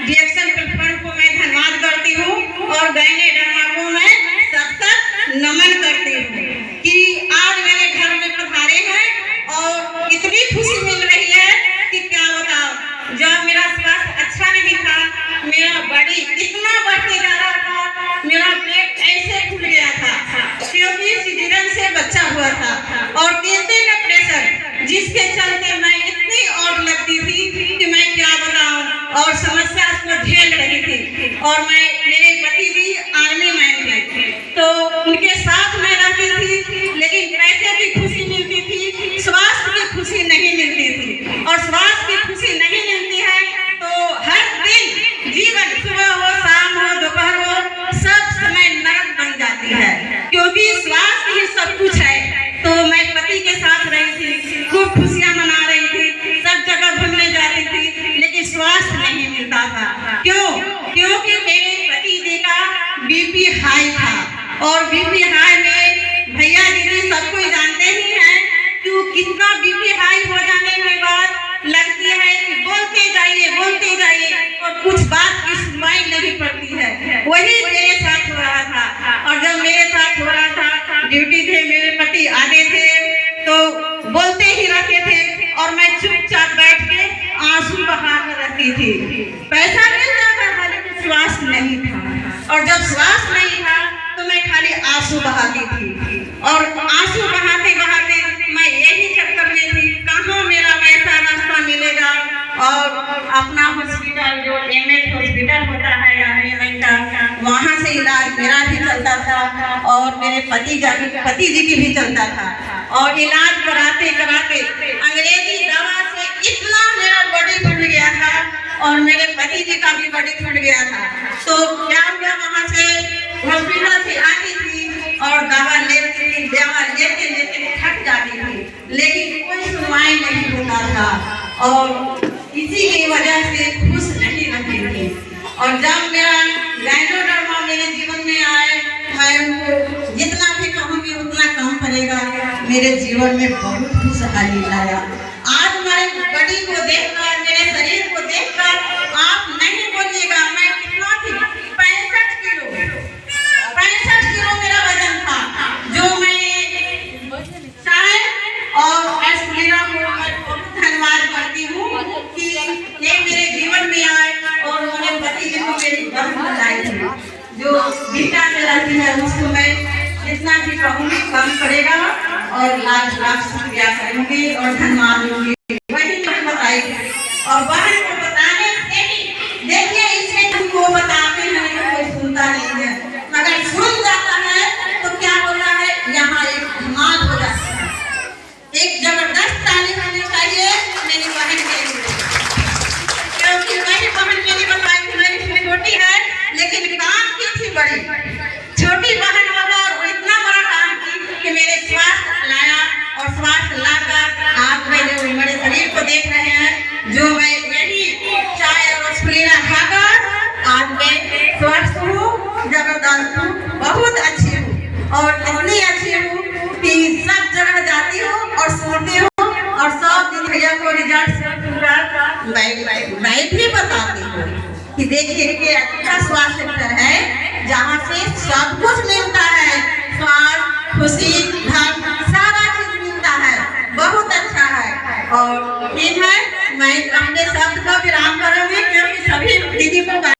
डीएक्शन platform को मैं धन्यवाद करती हूँ और गायने ड्रामा को मैं सबसे नमन करती हूँ कि आज मेरे घर में पधारे हैं और इतनी खुशी मिल रही है कि क्या बताओ। जब मेरा स्वास्थ्य अच्छा नहीं था, मेरा बॉडी इतना बढ़ते जा रहा था, मेरा पेट ऐसे फूल गया था क्योंकि सीजरियन से बच्चा हुआ था और 3 दिन का प्रेशर, जिसके चलते मैं इतनी और लगती थी कि मैं क्या बताऊं और समस्या को झेल रही थी। और मैं मेरे पति भी आर्मी मैन थे तो उनके साथ मैं रहती थी, लेकिन पैसे की खुशी मिलती थी, स्वास्थ्य की खुशी नहीं मिलती थी। और स्वास्थ्य की खुशी नहीं मिलती है तो हर दिन जीवन, सुबह हो शाम हो दोपहर हो, सब समय नरक बन जाती है क्योंकि स्वास्थ्य ही सब कुछ है। तो मैं पति के साथ रही थी, खूब खुशियां मना रही थी, सब जगह घूमने जाती थी, लेकिन स्वास्थ्य नहीं मिलता था। क्यों? क्योंकि मेरे पति जी का बीपी हाई था और बीपी हाई में भैया दीदी सब कोई जानते ही हैं कि कितना बीपी हाई हो जाने के बाद लगती है कि बोलते जाइए और कुछ बात की सुनवाई नहीं पड़ती है। वही मेरे साथ हो रहा था और जब मेरे साथ हो रहा था, ड्यूटी थे, मेरे पति आते थे तो बोलते ही रहते थे और मैं चुपचाप बैठ के आंसू बहाकर रहती थी। पैसा मिल जाता था लेकिन स्वास्थ्य नहीं था और जब स्वास्थ्य नहीं था तो मैं खाली आंसू बहाती थी और आंसू बहाते बहाते मैं यही चक्कर में थी कहाँ मेरा वैसा रास्ता मिलेगा। और अपना हॉस्पिटल जो एमएच हॉस्पिटल होता है वहाँ से इलाज मेरा भी चलता था और मेरे पति जी की भी चलता था और इलाज कराते कराते अंग्रेजी दवा से इतना मेरा बॉडी फूल गया था और मेरे पति जी का भी बॉडी फूल गया था। तो क्या हुआ, वहाँ से हॉस्पिटल से आती थी और दवा लेती थी, दवा लेते लेते थक जाती थी, लेकिन कोई सुनवाई नहीं होता था और इसी की वजह से खुश नहीं रहती थी। और जब मेरा गायनो मेरे जीवन में आए, मैं उनको जितना भी कहूँगी उतना कम पड़ेगा, मेरे जीवन में बहुत खुशहाली लाया। आज हमारे बॉडी को देखकर, मेरे शरीर को देखकर आप नहीं बोलिएगा मैं कितना थी, 65 किलो मेरा वजन था, जो मैं चाहे और एस्प्लीना को बहुत धन्यवाद करती हूँ कि ये मेरे जीवन में आए और मेरे पति जी को मेरी बहुत बधाई है। जो बेटा में रहती है उसको मैं जितना भी कहूँगी कम पड़ेगा और लाख शुक्रिया करूँगी और धन्यवाद दूंगी। वही मैं बताई और बहन को बताने से ही देखिए, इससे तुमको बताते हैं तो कोई सुनता नहीं है, मगर सुन जाता है तो क्या होता है, यहाँ एक धमाल हो जाता है। एक जबरदस्त ताली होनी चाहिए मेरी बहन के लिए, क्योंकि मेरी बहन मेरी बताई मेरी छोटी है लेकिन काम की थी बड़ी। छोटी बहन मगर इतना बड़ा काम की कि मेरे स्वास्थ्य लाया और स्वास्थ्य लाकर आज मेरे शरीर को देख रहे हैं, जो मैं यही चाय और स्प्लेना खाकर आज मैं स्वस्थ हूँ, जबरदस्त हूँ, बहुत अच्छी हूँ और इतनी अच्छी हूँ कि सब जगह जाती हूँ और सोती हूँ और सब दिन भैया को रिजल्ट मैं भी बताती हूँ कि देखिए कि अच्छा स्वास्थ्य सेंटर है जहाँ से सब कुछ मिलता है, स्वास्थ्य, खुशी, धन, सारा चीज मिलता है, बहुत अच्छा है। और ठीक है, मैं अपने सब